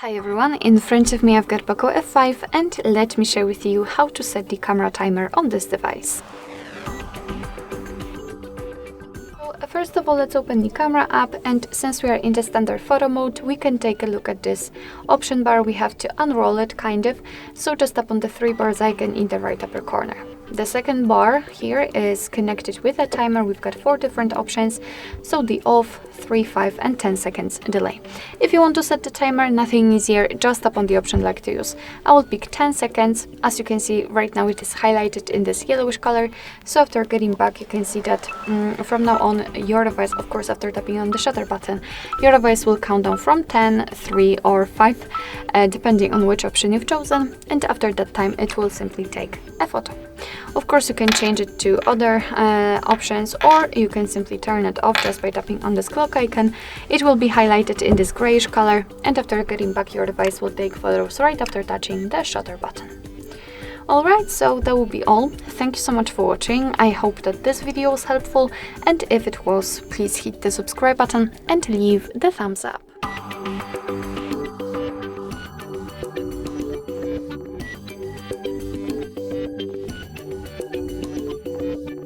Hi everyone, in front of me I've got POCO F5 and let me share with you how to set the camera timer on this device. First of all, let's open the camera app, and since we are in the standard photo mode, we can take a look at this option bar. We have to unroll it so just tap on the three bars icon in the right upper corner. The second bar here is connected with a timer. We've got 4 different options, so the off, 3, 5 and 10 seconds delay. If you want to set the timer, nothing easier, just tap on the option like to use. I will pick 10 seconds. As you can see right now it is highlighted in this yellowish color, so after getting back you can see that from now on your device, of course after tapping on the shutter button, your device will count down from 10, 3 or 5 depending on which option you've chosen, and after that time it will simply take a photo. Of course you can change it to other options, or you can simply turn it off just by tapping on this clock icon. It will be highlighted in this grayish color, and after getting back your device will take photos right after touching the shutter button. Alright, so that will be all. Thank you so much for watching. I hope that this video was helpful, and if it was, please hit the subscribe button and leave the thumbs up.